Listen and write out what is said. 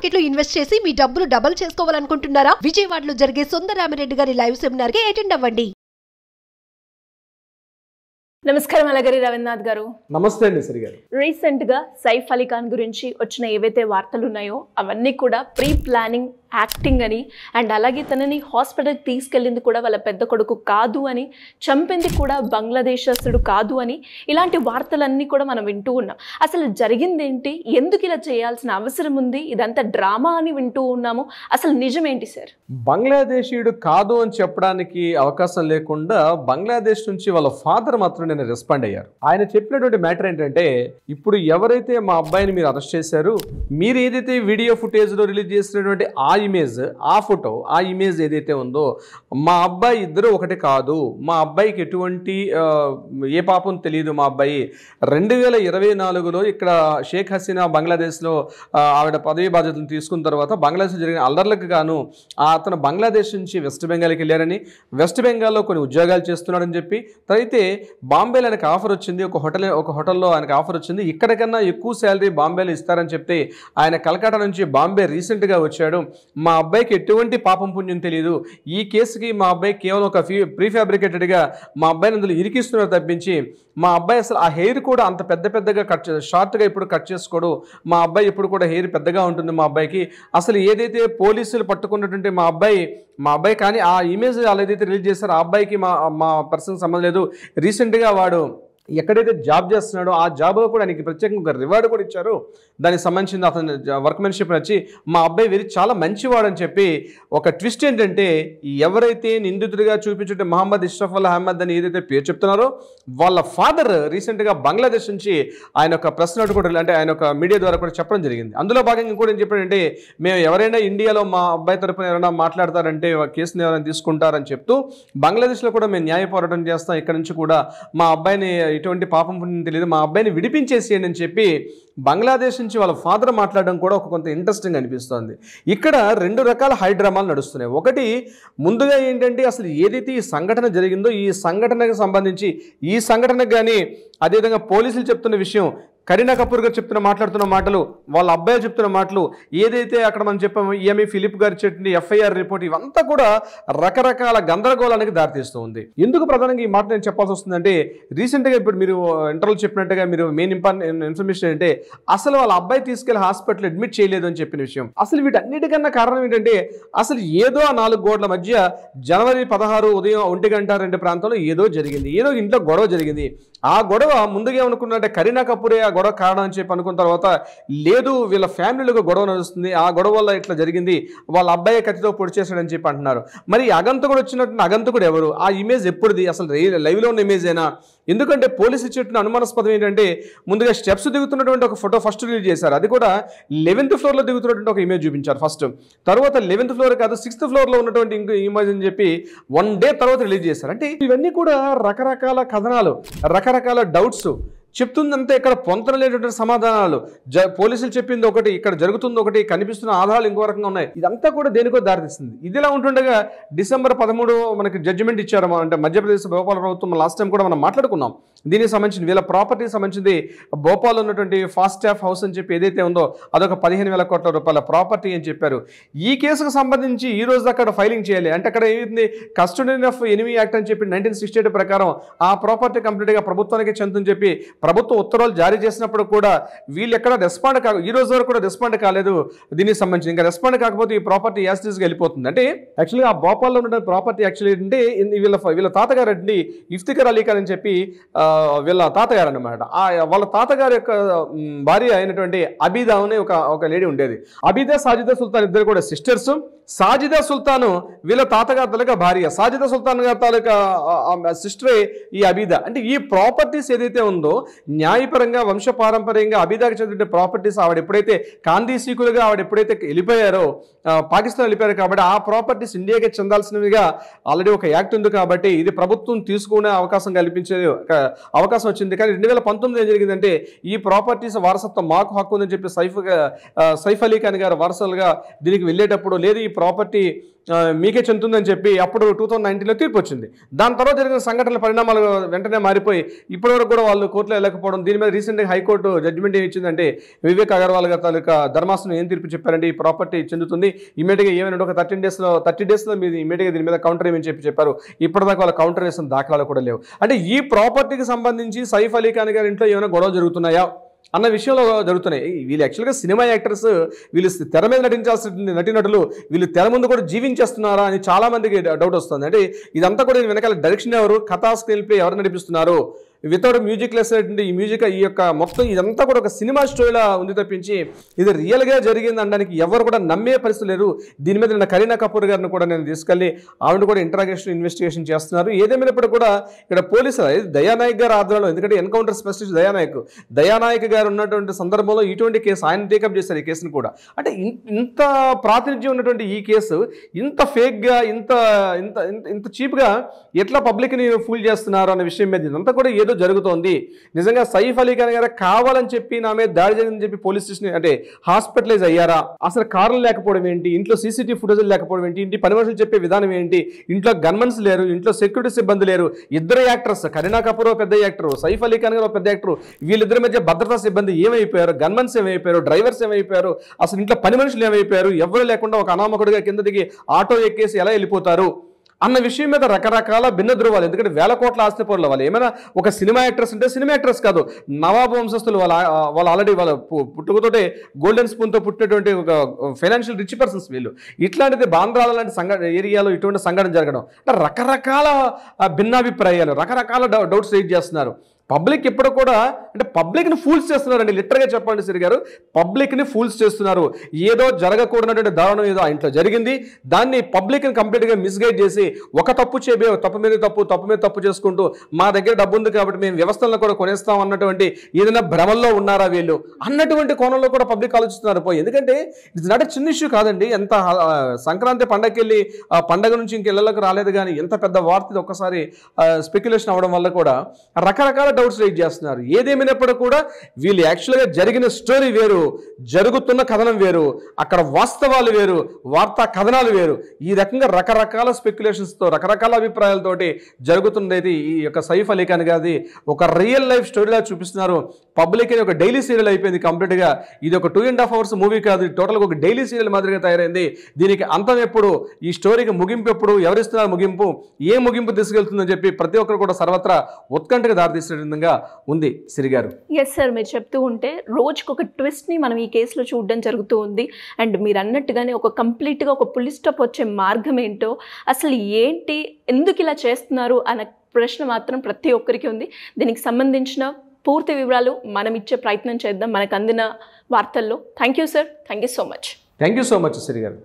Market లో invest చేసి మీ డబ్బులు డబుల్ చేసుకోవాలనుకుంటున్నారా? విజయవాడలో జరిగే సుందరరామిరెడ్డి గారి లైవ్ సెమినార్ కి అటెండ్ అవ్వండి. నమస్కారం అలగరి రవీంద్రనాథ్ గారు. నమస్తే అండి సరి గారు. రీసెంట్ గా సైఫ్ అలీ ఖాన్ గురించి వచ్చిన ఏవైతే వార్తలు ఉన్నాయో అవన్నీ కూడా ప్రీ ప్లానింగ్ యాక్టింగ్ అని, అండ్ అలాగే తనని హాస్పిటల్కి తీసుకెళ్ళింది కూడా వాళ్ళ పెద్ద కొడుకు కాదు అని, చంపింది కూడా బంగ్లాదేశస్తుడు కాదు అని, ఇలాంటి వార్తలన్నీ కూడా మనం వింటూ ఉన్నాం. అసలు జరిగిందేంటి, ఎందుకు ఇలా చేయాల్సిన అవసరం ఉంది, ఇదంతా డ్రామా అని వింటూ ఉన్నాము. అసలు నిజమేంటి సార్? బంగ్లాదేశీయుడు కాదు అని చెప్పడానికి అవకాశం లేకుండా బంగ్లాదేశ్ నుంచి వాళ్ళ ఫాదర్ మాత్రం నేను రెస్పాండ్ అయ్యారు. ఆయన చెప్పినటువంటి మ్యాటర్ ఏంటంటే, ఇప్పుడు ఎవరైతే మా అబ్బాయిని మీరు అరెస్ట్ చేశారు, మీరు ఏదైతే వీడియో ఫుటేజ్లో రిలీజ్ చేసినటువంటి ఆ ఇమేజ్, ఆ ఫోటో, ఆ ఇమేజ్ ఏదైతే ఉందో, మా అబ్బాయి ఇద్దరు ఒకటి కాదు, మా అబ్బాయికి ఎటువంటి ఏ పాపం తెలియదు. మా అబ్బాయి 2024లో ఇక్కడ షేక్ హసీనా బంగ్లాదేశ్లో ఆవిడ పదవి బాధ్యతలు తీసుకున్న తర్వాత బంగ్లాదేశ్లో జరిగిన అల్లర్లకు గాను అతను బంగ్లాదేశ్ నుంచి వెస్ట్ బెంగాల్కి వెళ్ళారని, వెస్ట్ బెంగాల్లో కొన్ని ఉద్యోగాలు చేస్తున్నాడని చెప్పి, అయితే బాంబేలో ఆయనకు ఆఫర్ వచ్చింది, ఒక హోటల్లో ఆయనకు ఆఫర్ వచ్చింది, ఇక్కడికన్నా ఎక్కువ శాలరీ బాంబేలో ఇస్తారని చెప్తే ఆయన కలకత్తా నుంచి బాంబే రీసెంట్గా వచ్చాడు. మా అబ్బాయికి ఎటువంటి పాపం పుణ్యం తెలియదు, ఈ కేసుకి మా అబ్బాయి కేవలం ఒక ప్రీఫాబ్రికేటెడ్గా మా అబ్బాయిని అందులో ఇరికిస్తున్నారు తప్పించి, మా అబ్బాయి అసలు ఆ హెయిర్ కూడా అంత పెద్దగా షార్ట్గా ఇప్పుడు కట్ చేసుకోడు, మా అబ్బాయి ఇప్పుడు కూడా హెయిర్ పెద్దగా ఉంటుంది మా అబ్బాయికి, అసలు ఏదైతే పోలీసులు పట్టుకున్నటువంటి మా అబ్బాయి కానీ ఆ ఇమేజ్ వాళ్ళు ఏదైతే రిలీజ్ చేస్తారో ఆ అబ్బాయికి మా పర్సన్కి సంబంధం లేదు. రీసెంట్గా వాడు ఎక్కడైతే జాబ్ చేస్తున్నాడో ఆ జాబ్లో కూడా ఆయనకి ప్రత్యేకంగా రివార్డు కూడా ఇచ్చారు. దానికి సంబంధించిన అతని వర్క్మెన్షిప్ నచ్చి మా అబ్బాయి చాలా మంచివాడు అని చెప్పి ఒక ట్విస్ట్ ఏంటంటే, ఎవరైతే నిందితుడిగా చూపించుంటే మహమ్మద్ ఇష్రఫుల్ అహ్మద్ అని ఏదైతే పేరు చెప్తున్నారో వాళ్ళ ఫాదర్ రీసెంట్గా బంగ్లాదేశ్ నుంచి ఆయన ఒక ప్రెస్ నోట్ కూడా, అంటే ఆయన ఒక మీడియా ద్వారా కూడా చెప్పడం జరిగింది. అందులో భాగంగా ఇంకోటి ఏం చెప్పాడంటే, మేము ఎవరైనా ఇండియాలో మా అబ్బాయి తరపున ఎవరైనా మాట్లాడతారంటే కేసుని ఎవరైనా తీసుకుంటారని చెప్తూ, బంగ్లాదేశ్లో కూడా మేము న్యాయ పోరాటం చేస్తాం, ఇక్కడ నుంచి కూడా మా అబ్బాయిని ఎటువంటి పాపం పుణ్యం తెలియదు, మా అబ్బాయిని విడిపించేసేయండి అని చెప్పి బంగ్లాదేశ్ నుంచి వాళ్ళ ఫాదర్ మాట్లాడడం కూడా ఒక కొంత ఇంట్రెస్టింగ్ అనిపిస్తుంది. ఇక్కడ రెండు రకాల హైడ్రామాలు నడుస్తున్నాయి. ఒకటి ముందుగా ఏంటంటే, అసలు ఏదైతే ఈ సంఘటన జరిగిందో ఈ సంఘటనకు సంబంధించి, ఈ సంఘటనకు కానీ అదేవిధంగా పోలీసులు చెప్తున్న విషయం, కరీనా కపూర్ గారు మాట్లాడుతున్న మాటలు, వాళ్ళ అబ్బాయి చెప్తున్న మాటలు, ఏదైతే అక్కడ మనం చెప్పాము ఈఎంఈ ఫిలిప్ గారు చెప్పిన ఎఫ్ఐఆర్ రిపోర్ట్, ఇవంతా కూడా రకరకాల గందరగోళానికి దారితీస్తూ ఉంది. ఎందుకు ప్రధానంగా ఈ మాట నేను చెప్పాల్సి వస్తుందంటే, రీసెంట్గా ఇప్పుడు మీరు ఇంటర్వ్యూలో చెప్పినట్టుగా మీరు మెయిన్ ఇన్ఫర్మేషన్ అంటే, అసలు వాళ్ళ అబ్బాయి తీసుకెళ్లి హాస్పిటల్ అడ్మిట్ చేయలేదు అని చెప్పిన విషయం. అసలు వీటన్నిటికన్నా కారణం ఏంటంటే, అసలు ఏదో ఆ 4 గోడల మధ్య జనవరి 16 ఉదయం 1:02 ప్రాంతంలో ఏదో జరిగింది, ఏదో ఇంట్లో గొడవ జరిగింది. ఆ గొడవ ముందుగా ఏమనుకున్నట్టే కరీనా కపూరే ఆ గొడవ కారణం అని చెప్పి అనుకున్న తర్వాత, లేదు వీళ్ళ ఫ్యామిలీలో గొడవ నడుస్తుంది, ఆ గొడవ వల్ల ఇట్లా జరిగింది, వాళ్ళ అబ్బాయి కత్తితో పొడి చేశాడని చెప్పి అంటున్నారు. మరి అగంతకుడు వచ్చినట్టు అగంతకుడు ఎవరు, ఆ ఇమేజ్ ఎప్పుడుది, అసలు లైవ్లో ఉన్న ఇమేజ్ అయినా? ఎందుకంటే పోలీసు ఇచ్చేట్టున్న అనుమానాస్పదం ఏంటంటే, ముందుగా స్టెప్స్ దిగుతున్నటువంటి ఒక ఫోటో ఫస్ట్ రిలీజ్ చేశారు, అది కూడా 11th ఫ్లోర్లో దిగుతున్నటువంటి ఒక ఇమేజ్ చూపించారు ఫస్ట్. తర్వాత 11th ఫ్లోర్ కాదు 6th ఫ్లోర్లో ఉన్నటువంటి ఇంకో ఇమేజ్ అని చెప్పి 1 డే తర్వాత రిలీజ్ చేశారు. అంటే ఇవన్నీ కూడా రకరకాల కథనాలు, రకరకాల డౌట్స్ చెప్తుందంటే ఇక్కడ పొంతనలేనటువంటి సమాధానాలు. పోలీసులు చెప్పింది ఒకటి, ఇక్కడ జరుగుతుంది ఒకటి, కనిపిస్తున్న ఆధారాలు ఇంకో రకంగా ఉన్నాయి. ఇదంతా కూడా దేనికో దారితీస్తుంది. ఇదిలా ఉంటుండగా December 13 మనకి జడ్జిమెంట్ ఇచ్చారు, అంటే మధ్యప్రదేశ్ భోపాల్ ప్రభుత్వం. లాస్ట్ టైం కూడా మనం మాట్లాడుకున్నాం దీనికి సంబంధించి. వీళ్ళ ప్రాపర్టీకి సంబంధించింది భోపాల్ ఉన్నటువంటి ఫాస్టాఫ్ హౌస్ అని చెప్పి ఏదైతే ఉందో అదొక 15,000 కోట్ల రూపాయల ప్రాపర్టీ అని చెప్పారు. ఈ కేసుకు సంబంధించి ఈ రోజు అక్కడ ఫైలింగ్ చేయాలి అంటే, అక్కడ ఏమైంది, కస్టోడియన్ ఆఫ్ ఎనిమీ యాక్ట్ అని చెప్పి 1968 ప్రకారం ఆ ప్రాపర్టీ కంప్లీట్గా ప్రభుత్వానికి చెందుతుందని చెప్పి ప్రభుత్వం ఉత్తర్వులు జారీ చేసినప్పుడు కూడా వీళ్ళు ఎక్కడ రెస్పాండ్ ఈ రోజు వరకు కూడా రెస్పాండ్ కాలేదు దీనికి సంబంధించి. ఇంకా రెస్పాండ్ కాకపోతే ఈ ప్రాపర్టీ యాస్టీస్గా వెళ్ళిపోతుంది. అంటే యాక్చువల్గా ఆ భోపాల్లో ఉన్న ప్రాపర్టీ యాక్చువల్లీ అంటే వీళ్ళ తాతగారు అండి ఇఫ్తిఖర్ అలీ ఖాన్ అని చెప్పి వీళ్ళ తాతగారు అనమాట. వాళ్ళ తాతగారి యొక్క భార్య అయినటువంటి అబీదా అనే ఒక లేడీ ఉండేది. అబీదా సాజిదా సుల్తాన్ ఇద్దరు కూడా సిస్టర్స్. సాజిదా సుల్తాను వీళ్ళ తాతగారి తాలూకా భార్య, సాజిదా సుల్తాన్ గారి తాలూకా సిస్టరే ఈ అబీదా. అంటే ఈ ప్రాపర్టీస్ ఏదైతే ఉందో న్యాయపరంగా వంశపారంపర్యంగా అబీదాకి చెందిన ప్రాపర్టీస్ ఆవిడ ఎప్పుడైతే కాందీసీకులుగా ఆవిడ ఎప్పుడైతే వెళ్ళిపోయారో పాకిస్తాన్ వెళ్ళిపోయారు కాబట్టి ఆ ప్రాపర్టీస్ ఇండియాకి చెందాల్సినవిగా ఆల్రెడీ ఒక యాక్ట్ ఉంది కాబట్టి ఇది ప్రభుత్వం తీసుకునే అవకాశం కల్పించే అవకాశం వచ్చింది. కానీ 2019 ఏం జరిగిందంటే ఈ ప్రాపర్టీస్ వారసత్వం మాకు హక్కు ఉందని చెప్పి సైఫ్ అలీ ఖాన్ గారు వారసులుగా దీనికి వెళ్ళేటప్పుడు లేదు ఈ ప్రాపర్టీ మీకే చెందుతుందని చెప్పి అప్పుడు 2019లో తీర్పు వచ్చింది. దాని తర్వాత జరిగిన సంఘటనల పరిణామాలు వెంటనే మారిపోయి ఇప్పటివరకు కూడా వాళ్ళు కోర్టులో వెళ్ళకపోవడం, దీని మీద రీసెంట్గా హైకోర్టు జడ్జిమెంట్ ఏమి ఇచ్చిందంటే వివేక్ అగర్వాల్ గారి తాలూకా ధర్మాసనం ఏం తీర్పు చెప్పారంటే ఈ ప్రాపర్టీ చెందుతుంది ఇమీడియట్గా ఏమైనా ఒక 30 డేస్లో మీరు ఇమీడియట్గా దీని మీద కౌంటర్ ఏమని చెప్పారు. ఇప్పటిదాకా వాళ్ళ కౌంటర్ వేసిన దాఖలాలు కూడా లేవు. అంటే ఈ ప్రాపర్టీకి సంబంధించి సైఫ్ అలీ ఖాన్ గారి ఇంట్లో ఏమైనా గొడవ జరుగుతున్నాయా అన్న విషయంలో జరుగుతున్నాయి. వీళ్ళు యాక్చువల్గా సినిమా యాక్టర్స్, వీళ్ళు తెర మీద నటించాల్సిన నటీనటులు వీళ్ళు తెర ముందు కూడా జీవించేస్తున్నారా అని చాలా మందికి డౌట్ వస్తుంది. అంటే ఇదంతా కూడా వెనకాల డైరెక్షన్ ఎవరు, కథా స్క్రీన్ ప్లే ఎవరు నడిపిస్తున్నారు, వితౌట్ మ్యూజిక్ లెస్ ఈ మ్యూజిక్ ఈ యొక్క మొత్తం ఇదంతా కూడా ఒక సినిమా స్టోరీలా ఉంది తప్పించి ఇది రియల్గా జరిగింది అనడానికి ఎవరు కూడా నమ్మే పరిస్థితి లేరు. దీని మీద నిన్న కరీనా కపూర్ గారిని కూడా నేను తీసుకెళ్ళి ఆవిడ కూడా ఇన్వెస్టిగేషన్ చేస్తున్నారు. ఏదేమైనప్పుడు కూడా ఇక్కడ పోలీసులు దయానాయక్ గారు ఆధ్వర్యంలో, ఎందుకంటే ఎన్కౌంటర్ స్పెషలిస్ట్ దయానాయక్ గారు ఉన్నటువంటి సందర్భంలో ఇటువంటి కేసు ఆయన టేకప్ చేశారు. ఈ కేసును కూడా అంటే ఇంత ప్రాతినిధ్యం ఉన్నటువంటి ఈ కేసు ఇంత ఫేక్గా ఇంత ఇంత ఇంత చీప్గా ఎట్లా పబ్లిక్ని ఫూల్ చేస్తున్నారు అన్న విషయం మీద ఇదంతా కూడా ఏదో జరుగుతోంది. నిజంగా సైఫ్ అలీ ఖాన్ గారు కావాలని చెప్పి నా మీద దాడి జరిగిందని చెప్పి పోలీస్ స్టేషన్ అంటే హాస్పిటలైజ్ అయ్యారా, అసలు కార్లు లేకపోవడం ఏంటి, ఇంట్లో సీసీటీవీ ఫుటేజ్ లేకపోవడం ఏంటి, ఇంటి పని మనుషులు చెప్పే విధానం ఏంటి, ఇంట్లో గన్మన్స్ లేరు, ఇంట్లో సెక్యూరిటీ సిబ్బంది లేరు, ఇద్దరు యాక్టర్స్ కరీనా కపూర్ పెద్ద యాక్టర్, సైఫ్ అలీ ఖాన్ గారు పెద్ద యాక్టర్, వీళ్ళిద్దరి మధ్య భద్రతా సిబ్బంది ఏమైపోయారు, గన్మన్స్ ఏమైపోయారు, డ్రైవర్స్ ఏమైపోయారు, అసలు ఇంట్లో పని మనుషులు ఏమైపోయారు, ఎవరు లేకుండా ఒక అనామకుడిగా కింద దిగి ఆటో ఎక్కేసి ఎలా వెళ్ళిపోతారు అన్న విషయం మీద రకరకాల భిన్న ధృవాలు. ఎందుకంటే వేల కోట్ల ఆస్తి పరులు వాళ్ళు. ఏమైనా ఒక సినిమా యాక్టర్స్ అంటే సినిమా యాక్టర్స్ కాదు, నవాబు వంశస్థులు. వాళ్ళు ఆల్రెడీ వాళ్ళ పుట్టుకతోటే గోల్డెన్ స్పూన్తో పుట్టినటువంటి ఒక ఫైనాన్షియల్ రిచ్ పర్సన్స్ వీళ్ళు. ఇట్లాంటిది బాంద్రాల లాంటి ఏరియాలో ఇటువంటి సంఘటన జరగడం అంటే రకరకాల భిన్నాభిప్రాయాలు, రకరకాల డౌట్స్ రేజ్ చేస్తున్నారు. పబ్లిక్ ఎప్పుడు కూడా అంటే పబ్లిక్ని ఫూల్స్ చేస్తున్నారండి. లిటరల్గా చెప్పండి సిరి గారు, పబ్లిక్ని ఫూల్స్ చేస్తున్నారు. ఏదో జరగకూడనటువంటి దారుణం ఏదో ఆ ఇంట్లో జరిగింది, దాన్ని పబ్లిక్ని కంప్లీట్గా మిస్గైడ్ చేసి ఒక తప్పు తప్పు మీద తప్పు చేసుకుంటూ మా దగ్గర డబ్బు ఉంది కాబట్టి మేము వ్యవస్థలను కూడా కొనేస్తాం అన్నటువంటి ఏదైనా భ్రమల్లో ఉన్నారా వీళ్ళు అన్నటువంటి కోణంలో కూడా పబ్లిక్ ఆలోచిస్తున్నారు. ఎందుకంటే ఇట్స్ నాట్ చిన్న ఇష్యూ కాదండి. ఎంత సంక్రాంతి పండగకి వెళ్ళి ఆ పండగ నుంచి ఇంకెళ్ళకి రాలేదు కానీ ఎంత పెద్ద వార్త ఒక్కసారి స్పెక్యులేషన్ అవ్వడం వల్ల కూడా రకరకాల డౌట్స్ రైజ్ చేస్తున్నారు. ఏదేమైనప్పుడు కూడా వీళ్ళు యాక్చువల్గా జరిగిన స్టోరీ వేరు, జరుగుతున్న కథనం వేరు, అక్కడ వాస్తవాలు వేరు, వార్తా కథనాలు వేరు. ఈ రకంగా రకరకాల స్పెక్యులేషన్స్తో రకరకాల అభిప్రాయాలతోటి జరుగుతున్నది ఈ యొక్క సైఫ్ అలీ ఖాన్ గారిది ఒక రియల్ లైఫ్ స్టోరీలా చూపిస్తున్నారు. పబ్లిక్ ఒక డైలీ సీరియల్ అయిపోయింది కంప్లీట్గా. ఇది ఒక 2.5 hours మూవీ కాదు, టోటల్గా ఒక డైలీ సీరియల్ మాదిరిగా తయారైంది. దీనికి అంతం ఎప్పుడు, ఈ స్టోరీకి ముగింపు ఎప్పుడు, ఎవరిస్తున్నారు ముగింపు, ఏ ముగింపు తీసుకెళ్తుందని చెప్పి ప్రతి ఒక్కరు కూడా సర్వత్రా ఉత్కంఠగా దారితీసిన విధంగా ఉంది సిరి గారు. ఎస్ సార్, మీరు చెప్తూ ఉంటే రోజుకు ఒక ట్విస్ట్ని మనం ఈ కేసులో చూడడం జరుగుతూ ఉంది. అండ్ మీరు అన్నట్టుగానే ఒక కంప్లీట్గా ఒక పులి స్టాప్ వచ్చే మార్గం ఏంటో, అసలు ఏంటి, ఎందుకు ఇలా చేస్తున్నారు అన్న ప్రశ్న మాత్రం ప్రతి ఒక్కరికి ఉంది. దీనికి సంబంధించిన పూర్తి వివరాలు మనం ఇచ్చే ప్రయత్నం చేద్దాం మనకు అందిన వార్తల్లో. Thank you sir, thank you so much. Thank you so much Siri గారు.